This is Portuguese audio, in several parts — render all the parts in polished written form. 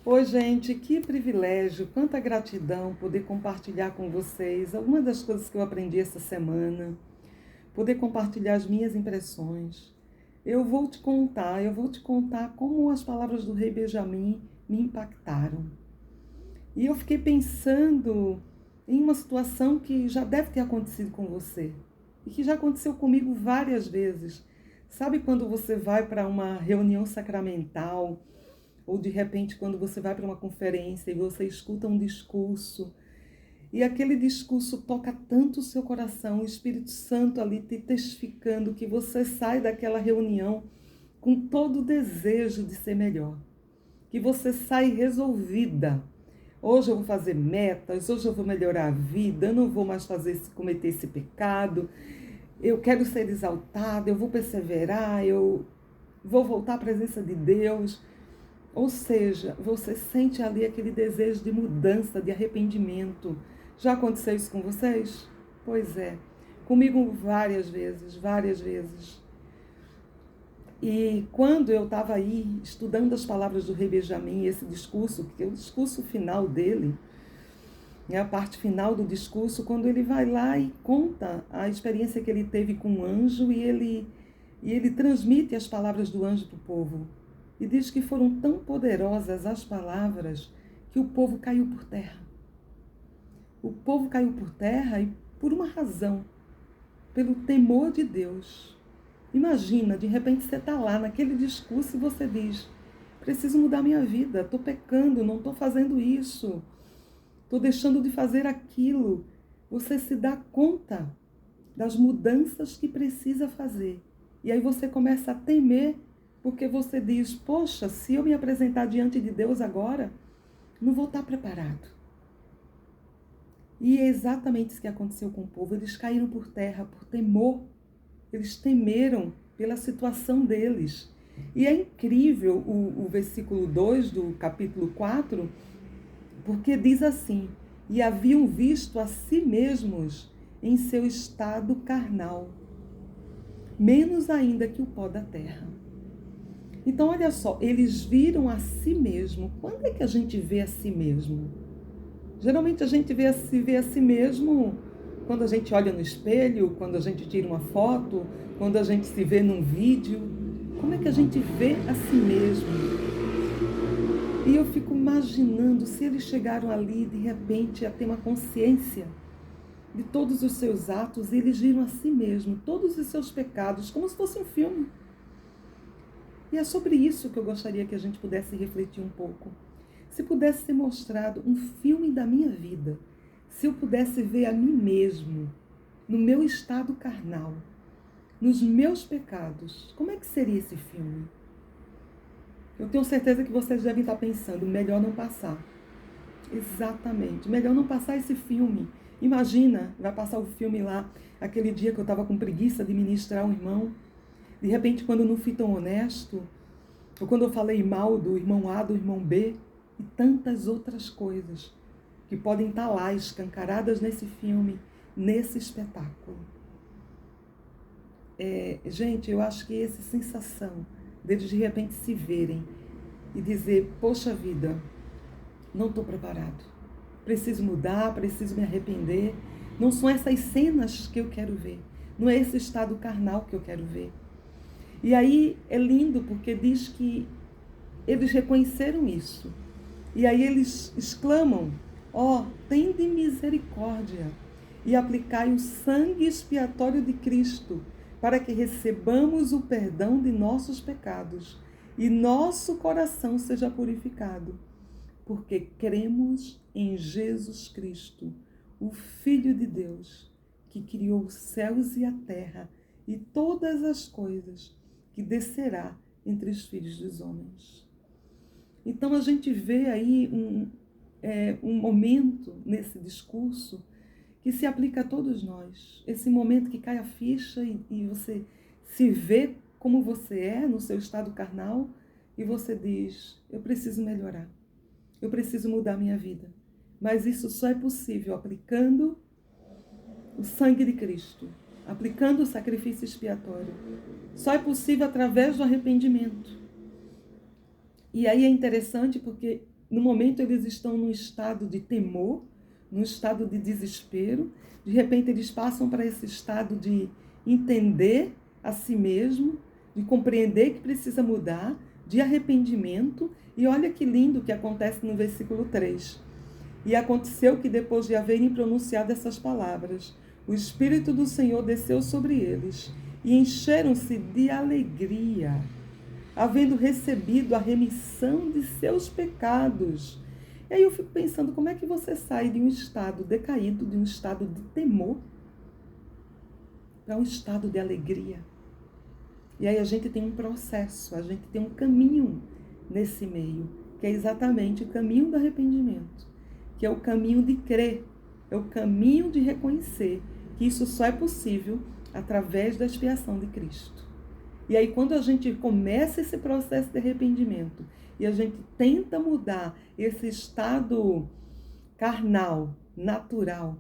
Oi, gente, que privilégio, quanta gratidão poder compartilhar com vocês algumas das coisas que eu aprendi essa semana, poder compartilhar as minhas impressões. Eu vou te contar como as palavras do rei Benjamim me impactaram. E eu fiquei pensando em uma situação que já deve ter acontecido com você e que já aconteceu comigo várias vezes. Sabe quando você vai para uma reunião sacramental? Ou de repente, quando você vai para uma conferência e você escuta um discurso, e aquele discurso toca tanto o seu coração, o Espírito Santo ali te testificando que você sai daquela reunião com todo o desejo de ser melhor, que você sai resolvida. Hoje eu vou fazer metas, hoje eu vou melhorar a vida, eu não vou mais cometer esse pecado, eu quero ser exaltada, eu vou perseverar, eu vou voltar à presença de Deus. Ou seja, você sente ali aquele desejo de mudança, de arrependimento. Já aconteceu isso com vocês? Pois é. Comigo várias vezes, várias vezes. E quando eu estava aí estudando as palavras do rei Benjamim, esse discurso, que é o discurso final dele, é a parte final do discurso, quando ele vai lá e conta a experiência que ele teve com o anjo e ele transmite as palavras do anjo para o povo. E diz que foram tão poderosas as palavras que o povo caiu por terra. O povo caiu por terra e por uma razão, pelo temor de Deus. Imagina, de repente você está lá naquele discurso e você diz: preciso mudar minha vida, estou pecando, não estou fazendo isso, estou deixando de fazer aquilo. Você se dá conta das mudanças que precisa fazer. E aí você começa a temer, porque você diz: poxa, se eu me apresentar diante de Deus agora, não vou estar preparado. E é exatamente isso que aconteceu com o povo. Eles caíram por terra por temor. Eles temeram pela situação deles. E é incrível o versículo 2 do capítulo 4, porque diz assim: e haviam visto a si mesmos em seu estado carnal, menos ainda que o pó da terra. Então, olha só, eles viram a si mesmo. Quando é que a gente vê a si mesmo? Geralmente a gente vê a si mesmo quando a gente olha no espelho, quando a gente tira uma foto, quando a gente se vê num vídeo. Como é que a gente vê a si mesmo? E eu fico imaginando se eles chegaram ali de repente a ter uma consciência de todos os seus atos e eles viram a si mesmo, todos os seus pecados, como se fosse um filme. E é sobre isso que eu gostaria que a gente pudesse refletir um pouco. Se pudesse ser mostrado um filme da minha vida, se eu pudesse ver a mim mesmo, no meu estado carnal, nos meus pecados, como é que seria esse filme? Eu tenho certeza que vocês devem estar pensando: melhor não passar. Exatamente, melhor não passar esse filme. Imagina, vai passar o filme lá, aquele dia que eu estava com preguiça de ministrar um irmão. De repente, quando eu não fui tão honesto, ou quando eu falei mal do irmão A, do irmão B, e tantas outras coisas que podem estar lá escancaradas nesse filme, nesse espetáculo. Gente, eu acho que essa sensação deles de repente se verem e dizer: poxa vida, não estou preparado, preciso mudar, preciso me arrepender. Não são essas cenas que eu quero ver, não é esse estado carnal que eu quero ver. E aí é lindo porque diz que eles reconheceram isso. E aí eles exclamam: ó, tende misericórdia e aplicai o sangue expiatório de Cristo, para que recebamos o perdão de nossos pecados e nosso coração seja purificado, porque cremos em Jesus Cristo, o Filho de Deus, que criou os céus e a terra e todas as coisas, que descerá entre os filhos dos homens. Então a gente vê aí um momento nesse discurso que se aplica a todos nós. Esse momento que cai a ficha e você se vê como você é no seu estado carnal e você diz: eu preciso melhorar, eu preciso mudar minha vida. Mas isso só é possível aplicando o sangue de Cristo, aplicando o sacrifício expiatório. Só é possível através do arrependimento. E aí é interessante porque no momento eles estão num estado de temor, num estado de desespero. De repente eles passam para esse estado de entender a si mesmo, de compreender que precisa mudar, de arrependimento. E olha que lindo que acontece no versículo 3. E aconteceu que depois de haverem pronunciado essas palavras, o Espírito do Senhor desceu sobre eles e encheram-se de alegria, havendo recebido a remissão de seus pecados. E aí eu fico pensando, como é que você sai de um estado decaído, de um estado de temor, para um estado de alegria? E aí a gente tem um processo, a gente tem um caminho nesse meio, que é exatamente o caminho do arrependimento, que é o caminho de crer, é o caminho de reconhecer que isso só é possível através da expiação de Cristo. E aí quando a gente começa esse processo de arrependimento e a gente tenta mudar esse estado carnal, natural,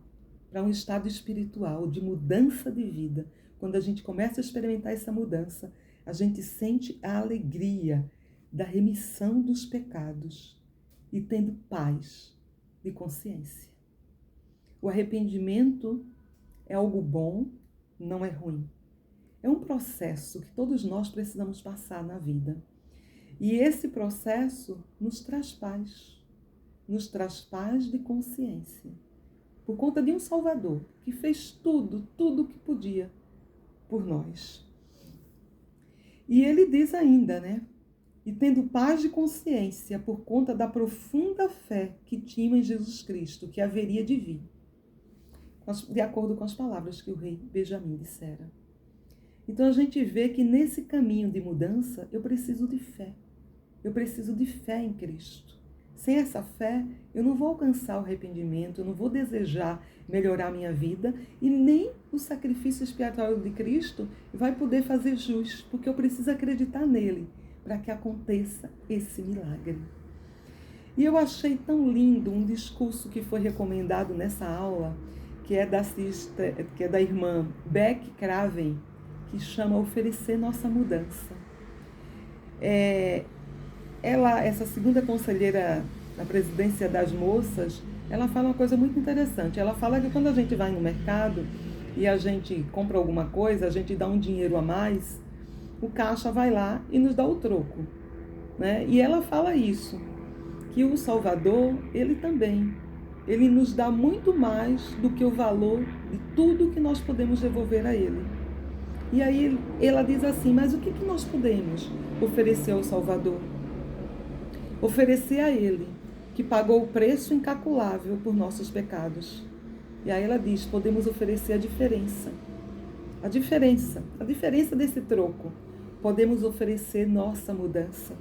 para um estado espiritual, de mudança de vida, quando a gente começa a experimentar essa mudança, a gente sente a alegria da remissão dos pecados e tendo paz de consciência. O arrependimento é algo bom, não é ruim. É um processo que todos nós precisamos passar na vida. E esse processo nos traz paz de consciência. Por conta de um Salvador que fez tudo o que podia por nós. E ele diz ainda, né? E tendo paz de consciência por conta da profunda fé que tinham em Jesus Cristo, que haveria de vir. De acordo com as palavras que o rei Benjamim dissera. Então a gente vê que nesse caminho de mudança eu preciso de fé. Eu preciso de fé em Cristo. Sem essa fé, eu não vou alcançar o arrependimento, eu não vou desejar melhorar a minha vida e nem o sacrifício expiatório de Cristo vai poder fazer jus, porque eu preciso acreditar nele para que aconteça esse milagre. E eu achei tão lindo um discurso que foi recomendado nessa aula, que é da irmã Beck Craven, que chama Oferecer Nossa Mudança. Essa segunda conselheira da presidência das moças, ela fala uma coisa muito interessante. Ela fala que quando a gente vai no mercado e a gente compra alguma coisa, a gente dá um dinheiro a mais, o caixa vai lá e nos dá o troco, né? E ela fala isso, que o Salvador, ele nos dá muito mais do que o valor de tudo que nós podemos devolver a ele. E aí ela diz assim, mas o que nós podemos oferecer ao Salvador? Oferecer a ele, que pagou o preço incalculável por nossos pecados. E aí ela diz, podemos oferecer a diferença. A diferença desse troco. Podemos oferecer nossa mudança.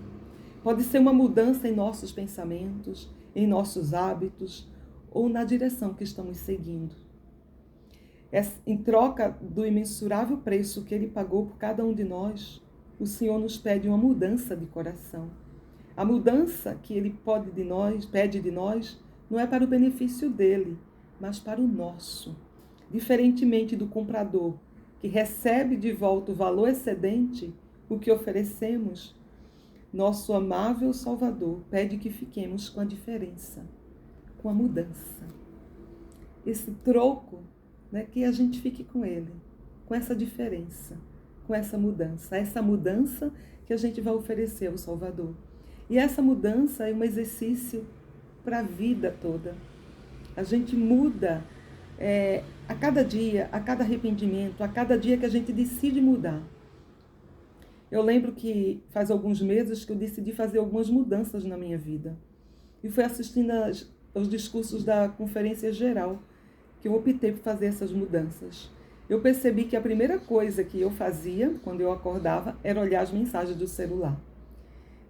Pode ser uma mudança em nossos pensamentos, em nossos hábitos ou na direção que estamos seguindo. Em troca do imensurável preço que ele pagou por cada um de nós, o Senhor nos pede uma mudança de coração. A mudança que ele pede de nós, não é para o benefício dele, mas para o nosso. Diferentemente do comprador, que recebe de volta o valor excedente, o que oferecemos, nosso amável Salvador pede que fiquemos com a diferença, com a mudança. Esse troco, né, que a gente fique com ele, com essa diferença, com essa mudança que a gente vai oferecer ao Salvador. E essa mudança é um exercício para a vida toda. A gente muda a cada dia, a cada arrependimento, a cada dia que a gente decide mudar. Eu lembro que faz alguns meses que eu decidi fazer algumas mudanças na minha vida. E fui assistindo aos discursos da Conferência Geral, que eu optei por fazer essas mudanças. Eu percebi que a primeira coisa que eu fazia, quando eu acordava, era olhar as mensagens do celular.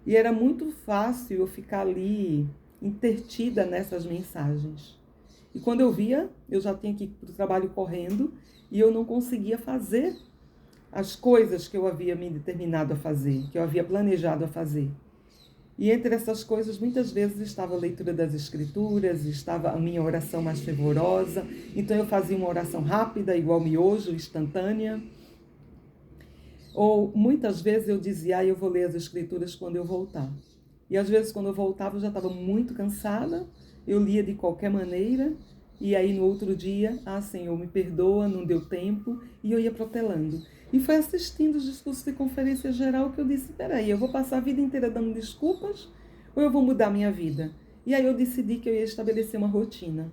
E era muito fácil eu ficar ali, intertida nessas mensagens. E quando eu via, eu já tinha que ir para o trabalho correndo e eu não conseguia fazer as coisas que eu havia me determinado a fazer, que eu havia planejado a fazer. E entre essas coisas, muitas vezes estava a leitura das Escrituras, estava a minha oração mais fervorosa. Então eu fazia uma oração rápida, igual miojo, instantânea. Ou muitas vezes eu dizia, eu vou ler as Escrituras quando eu voltar. E às vezes quando eu voltava eu já estava muito cansada, eu lia de qualquer maneira, e aí no outro dia, Senhor, me perdoa, não deu tempo, e eu ia protelando. E foi assistindo os discursos de conferência geral que eu disse, peraí, eu vou passar a vida inteira dando desculpas ou eu vou mudar minha vida? E aí eu decidi que eu ia estabelecer uma rotina.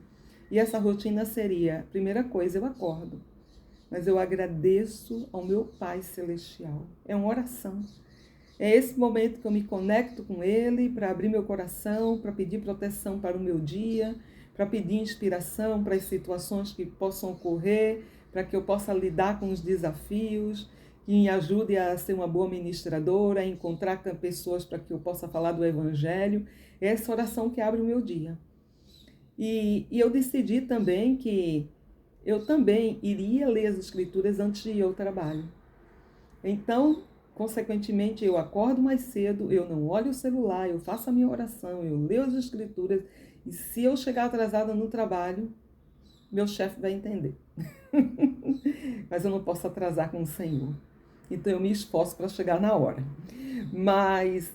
E essa rotina seria, primeira coisa, eu acordo, mas eu agradeço ao meu Pai Celestial. É uma oração. É esse momento que eu me conecto com Ele para abrir meu coração, para pedir proteção para o meu dia, para pedir inspiração para as situações que possam ocorrer, para que eu possa lidar com os desafios, que me ajude a ser uma boa ministradora, a encontrar pessoas para que eu possa falar do Evangelho. É essa oração que abre o meu dia. E eu decidi também que eu também iria ler as Escrituras antes de ir ao trabalho. Então, consequentemente, eu acordo mais cedo, eu não olho o celular, eu faço a minha oração, eu leio as Escrituras, e se eu chegar atrasada no trabalho, meu chefe vai entender. Mas eu não posso atrasar com o Senhor. Então eu me esforço para chegar na hora. Mas,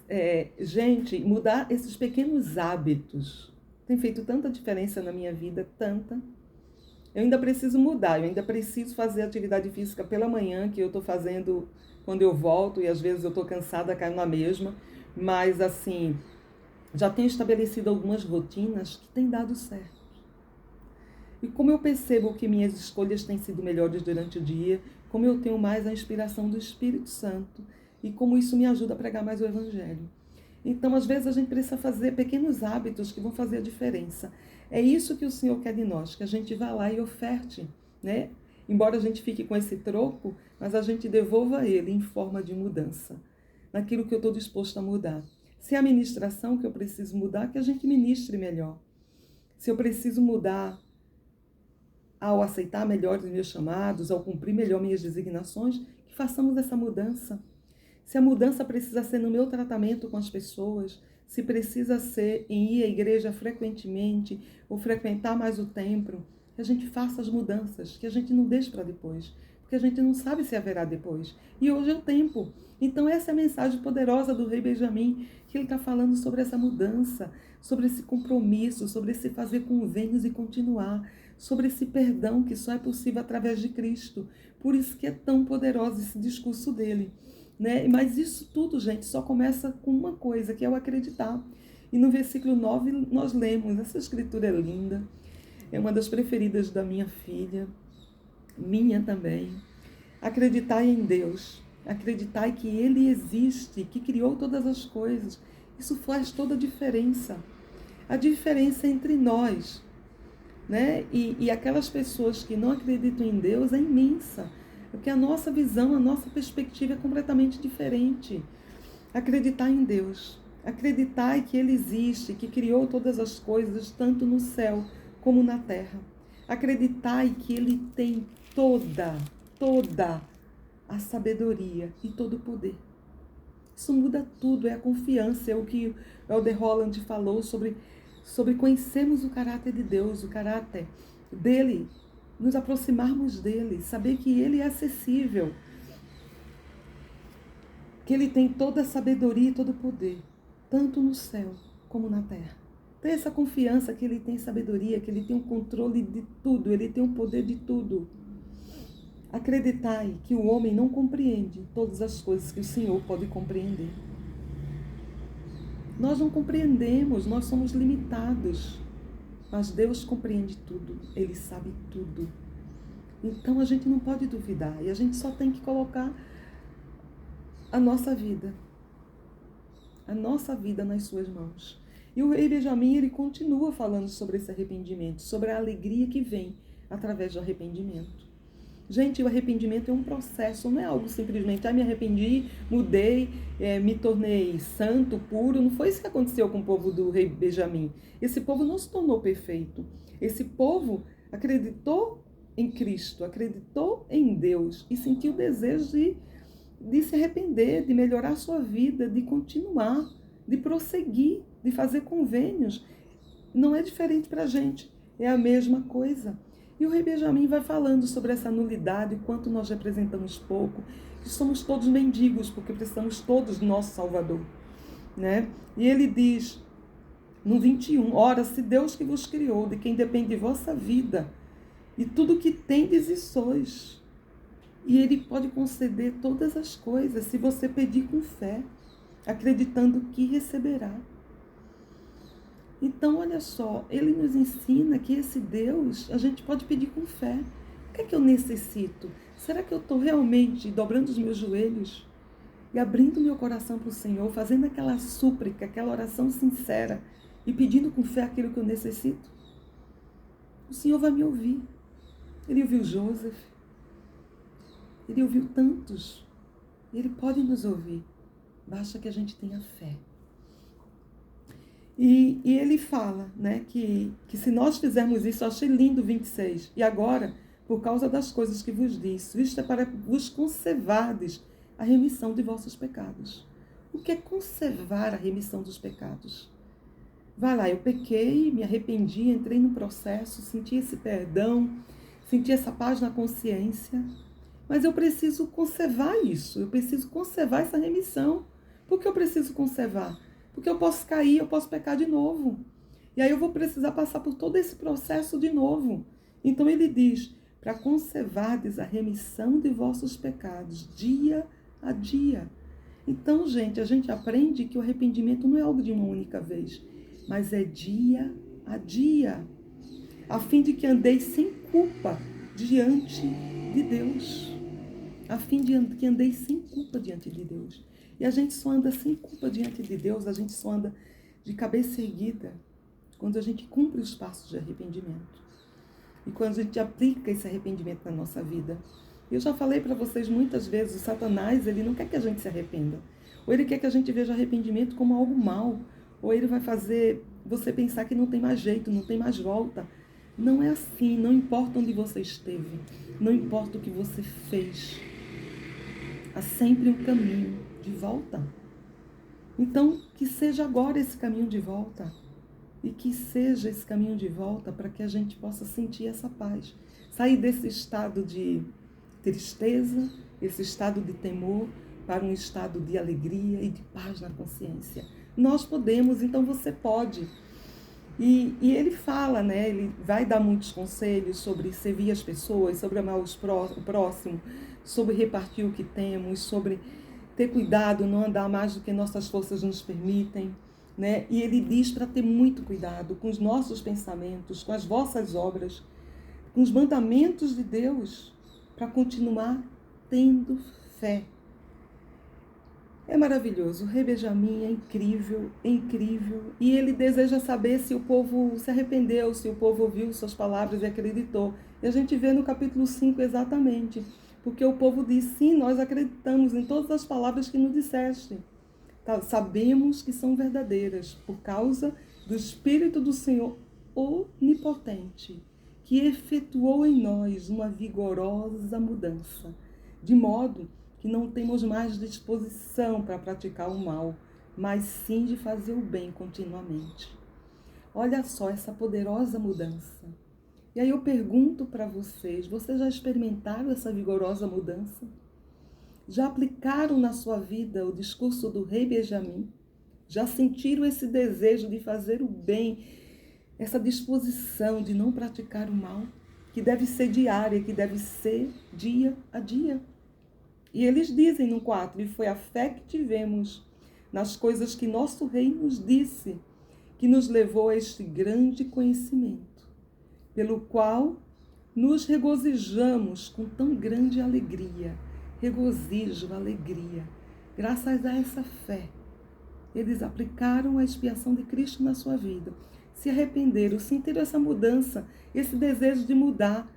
gente, mudar esses pequenos hábitos tem feito tanta diferença na minha vida, tanta. Eu ainda preciso mudar, eu ainda preciso fazer atividade física pela manhã, que eu estou fazendo quando eu volto, e às vezes eu estou cansada, caio na mesma. Mas, assim, já tenho estabelecido algumas rotinas que têm dado certo. E como eu percebo que minhas escolhas têm sido melhores durante o dia, como eu tenho mais a inspiração do Espírito Santo, e como isso me ajuda a pregar mais o Evangelho. Então, às vezes, a gente precisa fazer pequenos hábitos que vão fazer a diferença. É isso que o Senhor quer de nós, que a gente vá lá e oferte, né? Embora a gente fique com esse troco, mas a gente devolva a Ele em forma de mudança, naquilo que eu estou disposto a mudar. Se é a ministração que eu preciso mudar, que a gente ministre melhor. Se eu preciso mudar ao aceitar melhor os meus chamados, ao cumprir melhor minhas designações, que façamos essa mudança. Se a mudança precisa ser no meu tratamento com as pessoas, se precisa ser em ir à igreja frequentemente ou frequentar mais o templo, que a gente faça as mudanças, que a gente não deixe para depois, porque a gente não sabe se haverá depois. E hoje é o tempo. Então essa é a mensagem poderosa do rei Benjamim, que ele está falando sobre essa mudança, sobre esse compromisso, sobre esse fazer convênios e continuar, sobre esse perdão que só é possível através de Cristo. Por isso que é tão poderoso esse discurso dele. Né? Mas isso tudo, gente, só começa com uma coisa, que é o acreditar. E no versículo 9 nós lemos, essa escritura é linda, é uma das preferidas da minha filha, minha também. Acreditai em Deus, acreditai que Ele existe, que criou todas as coisas. Isso faz toda a diferença. A diferença entre nós, né? E aquelas pessoas que não acreditam em Deus é imensa. Porque a nossa visão, a nossa perspectiva é completamente diferente. Acreditar em Deus. Acreditar que Ele existe, que criou todas as coisas, tanto no céu como na terra. Acreditar que Ele tem toda a sabedoria e todo o poder. Isso muda tudo, é a confiança, é o que o Elder Holland falou sobre conhecermos o caráter de Deus, o caráter dele, nos aproximarmos dele, saber que ele é acessível, que ele tem toda a sabedoria e todo o poder, tanto no céu como na terra. Ter essa confiança que ele tem sabedoria, que ele tem o controle de tudo, ele tem o poder de tudo. Acreditai que o homem não compreende todas as coisas que o Senhor pode compreender. Nós não compreendemos, nós somos limitados. Mas Deus compreende tudo, Ele sabe tudo. Então a gente não pode duvidar e a gente só tem que colocar a nossa vida nas suas mãos. E o rei Benjamim, ele continua falando sobre esse arrependimento, sobre a alegria que vem através do arrependimento. Gente, o arrependimento é um processo, não é algo simplesmente, me arrependi, mudei, me tornei santo, puro. Não foi isso que aconteceu com o povo do rei Benjamim. Esse povo não se tornou perfeito. Esse povo acreditou em Cristo, acreditou em Deus e sentiu o desejo de se arrepender, de melhorar a sua vida, de continuar, de prosseguir, de fazer convênios. Não é diferente para a gente, é a mesma coisa. E o rei Benjamim vai falando sobre essa nulidade, o quanto nós representamos pouco, que somos todos mendigos, porque precisamos todos do nosso Salvador. né? E ele diz no 21, ora, se Deus que vos criou, de quem depende vossa vida, e tudo que tendes e sois, e Ele pode conceder todas as coisas, se você pedir com fé, acreditando que receberá. Então, olha só, Ele nos ensina que esse Deus, a gente pode pedir com fé. O que é que eu necessito? Será que eu estou realmente dobrando os meus joelhos e abrindo meu coração para o Senhor, fazendo aquela súplica, aquela oração sincera e pedindo com fé aquilo que eu necessito? O Senhor vai me ouvir. Ele ouviu Joseph, Ele ouviu tantos. Ele pode nos ouvir. Basta que a gente tenha fé. E ele fala, né, que se nós fizermos isso, eu achei lindo o 26. E agora, por causa das coisas que vos disse, isto é para vos conservardes a remissão de vossos pecados. O que é conservar a remissão dos pecados? Vai lá, eu pequei, me arrependi, entrei no processo, senti esse perdão, senti essa paz na consciência, mas eu preciso conservar isso, eu preciso conservar essa remissão. Por que eu preciso conservar? Porque eu posso cair, eu posso pecar de novo. E aí eu vou precisar passar por todo esse processo de novo. Então ele diz, para conservardes a remissão de vossos pecados, dia a dia. Então, gente, a gente aprende que o arrependimento não é algo de uma única vez, mas é dia a dia, a fim de que andeis sem culpa diante de Deus. A fim de que andeis sem culpa diante de Deus. E a gente só anda sem culpa diante de Deus, a gente só anda de cabeça erguida quando a gente cumpre os passos de arrependimento. E quando a gente aplica esse arrependimento na nossa vida. Eu já falei para vocês muitas vezes, o Satanás, ele não quer que a gente se arrependa. Ou ele quer que a gente veja arrependimento como algo mal. Ou ele vai fazer você pensar que não tem mais jeito, não tem mais volta. Não é assim, não importa onde você esteve, não importa o que você fez. Há sempre um caminho de volta. Então, que seja agora esse caminho de volta. E que seja esse caminho de volta para que a gente possa sentir essa paz. Sair desse estado de tristeza, esse estado de temor, para um estado de alegria e de paz na consciência. Nós podemos, então você pode. E ele fala, né? Ele vai dar muitos conselhos sobre servir as pessoas, sobre amar o próximo, sobre repartir o que temos, sobre ter cuidado, não andar mais do que nossas forças nos permitem, né? E ele diz para ter muito cuidado com os nossos pensamentos, com as vossas obras, com os mandamentos de Deus, para continuar tendo fé. É maravilhoso, o rei Benjamim é incrível, e ele deseja saber se o povo se arrependeu, se o povo ouviu suas palavras e acreditou. E a gente vê no capítulo 5 exatamente, porque o povo diz, sim, nós acreditamos em todas as palavras que nos disseste. Sabemos que são verdadeiras, por causa do Espírito do Senhor onipotente, que efetuou em nós uma vigorosa mudança, de modo que não temos mais disposição para praticar o mal, mas sim de fazer o bem continuamente. Olha só essa poderosa mudança. E aí eu pergunto para vocês já experimentaram essa vigorosa mudança? Já aplicaram na sua vida o discurso do rei Benjamim? Já sentiram esse desejo de fazer o bem, essa disposição de não praticar o mal, que deve ser diária, que deve ser dia a dia? E eles dizem no 4, e foi a fé que tivemos nas coisas que nosso rei nos disse, que nos levou a este grande conhecimento, pelo qual nos regozijamos com tão grande alegria, regozijo, alegria, graças a essa fé. Eles aplicaram a expiação de Cristo na sua vida, se arrependeram, sentiram essa mudança, esse desejo de mudar.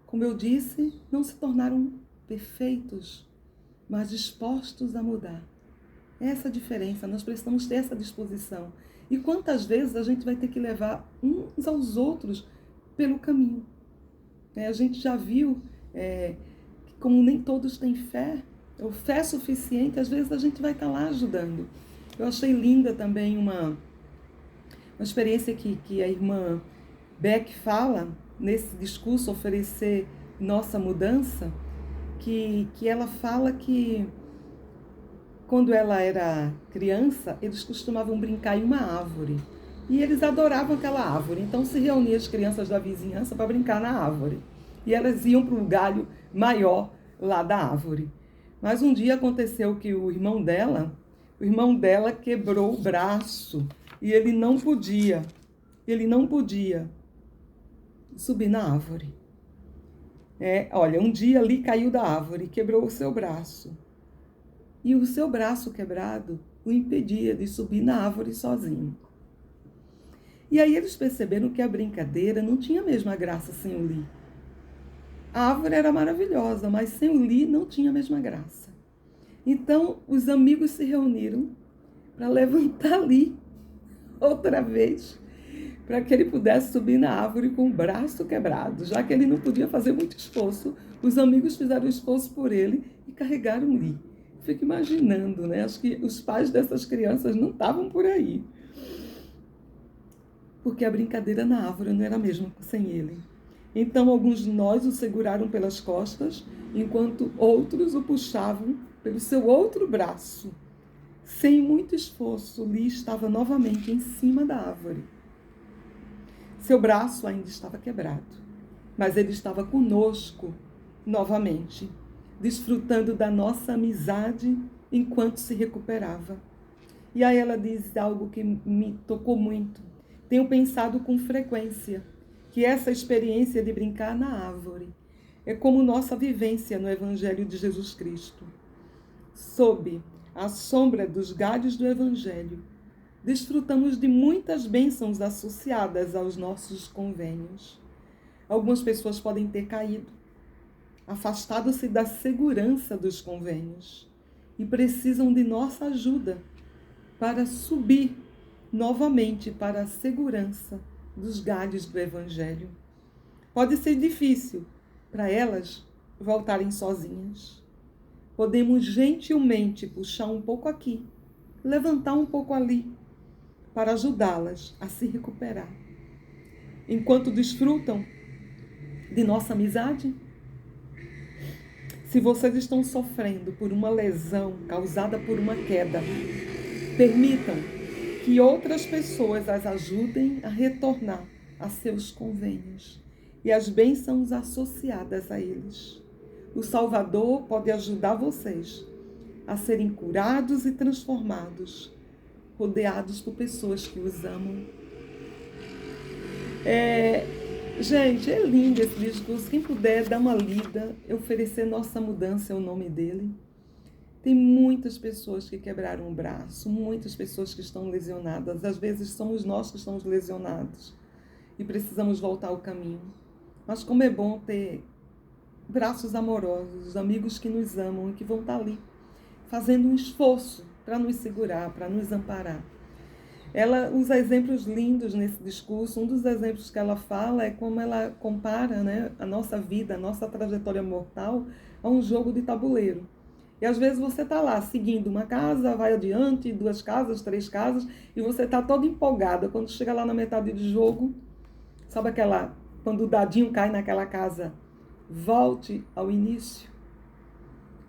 Como eu disse, não se tornaram perfeitos, mas dispostos a mudar. Essa diferença, nós precisamos ter essa disposição. E quantas vezes a gente vai ter que levar uns aos outros pelo caminho? A gente já viu que como nem todos têm fé, ou fé suficiente, às vezes a gente vai estar lá ajudando. Eu achei linda também uma experiência que a irmã Beck fala, nesse discurso, oferecer nossa mudança, que ela fala que quando ela era criança, eles costumavam brincar em uma árvore. E eles adoravam aquela árvore. Então se reuniam as crianças da vizinhança para brincar na árvore. E elas iam para um galho maior lá da árvore. Mas um dia aconteceu que o irmão dela quebrou o braço. E ele não podia subir na árvore. Olha, um dia ali caiu da árvore, quebrou o seu braço. E o seu braço quebrado o impedia de subir na árvore sozinho. E aí eles perceberam que a brincadeira não tinha a mesma graça sem o Lee. A árvore era maravilhosa, mas sem o Lee não tinha a mesma graça. Então os amigos se reuniram para levantar Lee outra vez, para que ele pudesse subir na árvore com o braço quebrado. Já que ele não podia fazer muito esforço, os amigos fizeram esforço por ele e carregaram Lee. Fico imaginando, né? Acho que os pais dessas crianças não estavam por aí. Porque a brincadeira na árvore não era a mesma sem ele. Então, alguns de nós o seguraram pelas costas, enquanto outros o puxavam pelo seu outro braço. Sem muito esforço, Lee estava novamente em cima da árvore. Seu braço ainda estava quebrado, mas ele estava conosco novamente, desfrutando da nossa amizade enquanto se recuperava. E aí ela diz algo que me tocou muito. Tenho pensado com frequência que essa experiência de brincar na árvore é como nossa vivência no Evangelho de Jesus Cristo. Sob a sombra dos galhos do Evangelho, desfrutamos de muitas bênçãos associadas aos nossos convênios. Algumas pessoas podem ter caído, afastado-se da segurança dos convênios e precisam de nossa ajuda para subir novamente para a segurança dos galhos do Evangelho. Pode ser difícil para elas voltarem sozinhas. Podemos gentilmente puxar um pouco aqui, levantar um pouco ali, para ajudá-las a se recuperar. Enquanto desfrutam de nossa amizade, se vocês estão sofrendo por uma lesão causada por uma queda, permitam que outras pessoas as ajudem a retornar a seus convênios e as bênçãos associadas a eles. O Salvador pode ajudar vocês a serem curados e transformados, rodeados por pessoas que os amam. Gente, é lindo esse discurso. Quem puder dar uma lida, oferecer Nossa Mudança é o nome dele. Tem muitas pessoas que quebraram o braço, muitas pessoas que estão lesionadas. Às vezes somos nós que estamos lesionados e precisamos voltar ao caminho. Mas como é bom ter braços amorosos, amigos que nos amam e que vão estar ali, fazendo um esforço para nos segurar, para nos amparar. Ela usa exemplos lindos nesse discurso. Um dos exemplos que ela fala é como ela compara, né, a nossa vida, a nossa trajetória mortal a um jogo de tabuleiro. E às vezes você está lá seguindo uma casa, vai adiante, 2 casas, 3 casas, e você está toda empolgada. Quando chega lá na metade do jogo, sabe quando o dadinho cai naquela casa, volte ao início.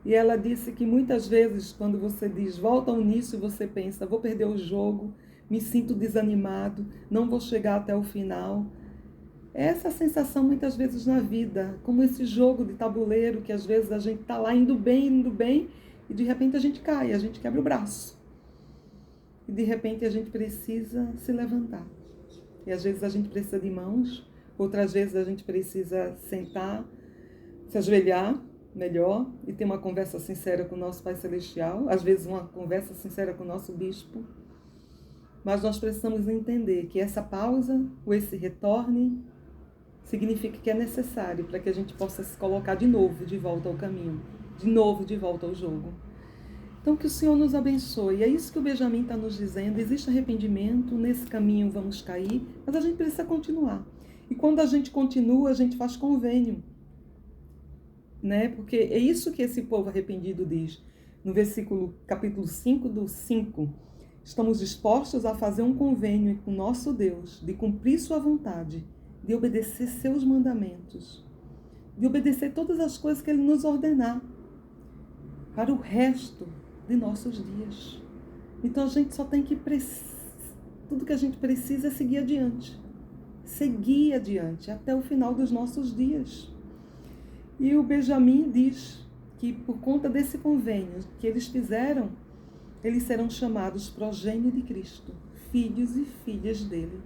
E ela disse que muitas vezes, quando você diz volta ao início, você pensa, vou perder o jogo, me sinto desanimado, não vou chegar até o final. Essa sensação muitas vezes na vida, como esse jogo de tabuleiro, que às vezes a gente está lá indo bem, e de repente a gente cai, a gente quebra o braço. E de repente a gente precisa se levantar. E às vezes a gente precisa de mãos, outras vezes a gente precisa sentar, se ajoelhar melhor e ter uma conversa sincera com o nosso Pai Celestial, às vezes uma conversa sincera com o nosso bispo. Mas nós precisamos entender que essa pausa, ou esse retorne, significa que é necessário para que a gente possa se colocar de novo de volta ao caminho, de novo de volta ao jogo. Então que o Senhor nos abençoe. É isso que o Benjamin está nos dizendo. Existe arrependimento, nesse caminho vamos cair, mas a gente precisa continuar. E quando a gente continua, a gente faz convênio. Né? Porque é isso que esse povo arrependido diz. No capítulo 5 do 5, estamos dispostos a fazer um convênio com nosso Deus, de cumprir sua vontade, de obedecer seus mandamentos, de obedecer todas as coisas que Ele nos ordenar. Para o resto, de nossos dias. Então a gente só tem que... Tudo que a gente precisa é seguir adiante. Seguir adiante até o final dos nossos dias. E o Benjamin diz que por conta desse convênio que eles fizeram, eles serão chamados progênio de Cristo, filhos e filhas dele.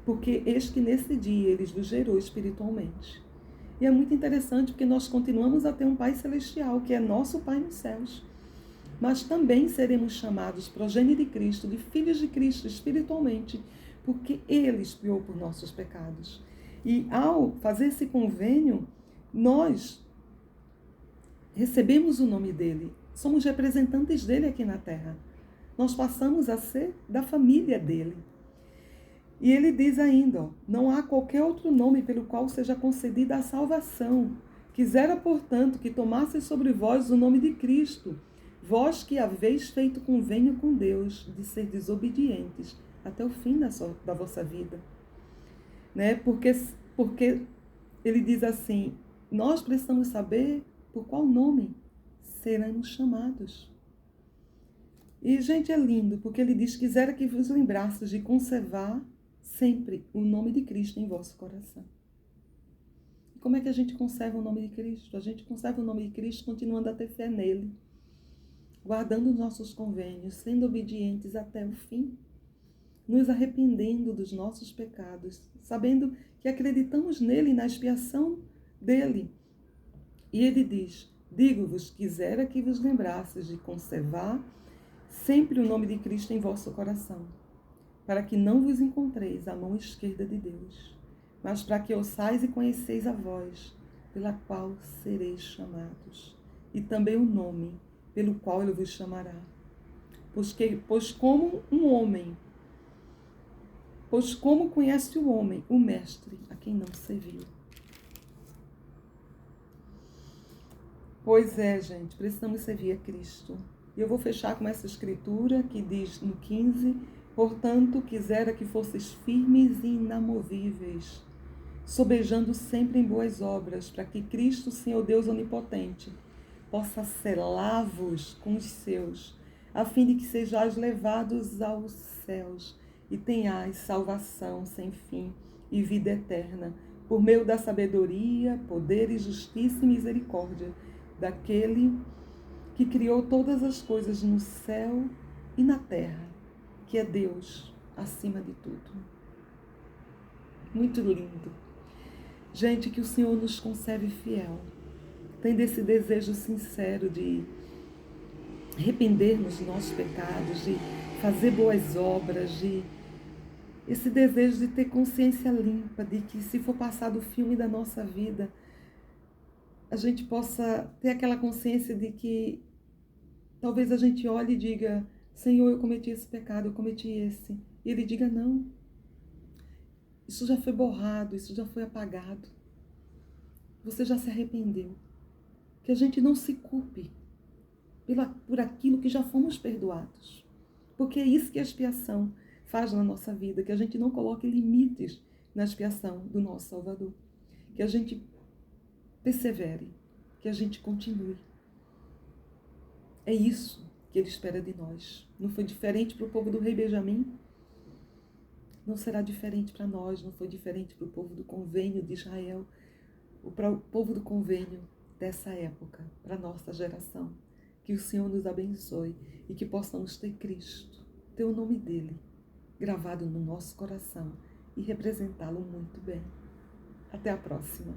Porque eis que nesse dia ele os gerou espiritualmente. E é muito interessante porque nós continuamos a ter um Pai Celestial, que é nosso Pai nos céus. Mas também seremos chamados progênio de Cristo, de filhos de Cristo espiritualmente, porque Ele expiou por nossos pecados. E ao fazer esse convênio, nós recebemos o nome dele, somos representantes dele aqui na terra. Nós passamos a ser da família dele. E ele diz ainda, não há qualquer outro nome pelo qual seja concedida a salvação. Quisera, portanto, que tomasseis sobre vós o nome de Cristo, vós que haveis feito convênio com Deus, de ser desobedientes até o fim da vossa vida. Né? Porque ele diz assim, nós precisamos saber por qual nome seremos chamados. E, gente, é lindo, porque ele diz, quisera que vos lembrasseis de conservar sempre o nome de Cristo em vosso coração. E como é que a gente conserva o nome de Cristo? A gente conserva o nome de Cristo continuando a ter fé nele, guardando os nossos convênios, sendo obedientes até o fim, nos arrependendo dos nossos pecados, sabendo que acreditamos nele e na expiação dele. E ele diz, digo-vos, quisera que vos lembrasseis de conservar sempre o nome de Cristo em vosso coração, para que não vos encontreis à mão esquerda de Deus, mas para que ouçais e conheceis a voz, pela qual sereis chamados, e também o nome pelo qual ele vos chamará. Pois como conhece o homem, o mestre, a quem não serviu. Pois é, gente, precisamos servir a Cristo. E eu vou fechar com essa escritura que diz no 15, portanto, quisera que fosseis firmes e inamovíveis, sobejando sempre em boas obras, para que Cristo, Senhor Deus onipotente, possa selar-vos com os seus, a fim de que sejais levados aos céus e tenhais salvação sem fim e vida eterna, por meio da sabedoria, poder e justiça e misericórdia daquele que criou todas as coisas no céu e na terra, que é Deus acima de tudo. Muito lindo. Gente, que o Senhor nos conserve fiel. Tendo esse desejo sincero de arrepender-nos dos nossos pecados, de fazer boas obras, esse desejo de ter consciência limpa, de que se for passado o filme da nossa vida, a gente possa ter aquela consciência de que talvez a gente olhe e diga, Senhor, eu cometi esse pecado, eu cometi esse. E ele diga, não, isso já foi borrado, isso já foi apagado. Você já se arrependeu. Que a gente não se culpe por aquilo que já fomos perdoados. Porque é isso que a expiação faz na nossa vida, que a gente não coloque limites na expiação do nosso Salvador. Que a gente persevere, que a gente continue. É isso que ele espera de nós. Não foi diferente para o povo do rei Benjamim? Não será diferente para nós, não foi diferente para o povo do convênio de Israel, ou para o povo do convênio dessa época, para a nossa geração. Que o Senhor nos abençoe e que possamos ter Cristo, ter o nome dele, gravado no nosso coração e representá-lo muito bem. Até a próxima.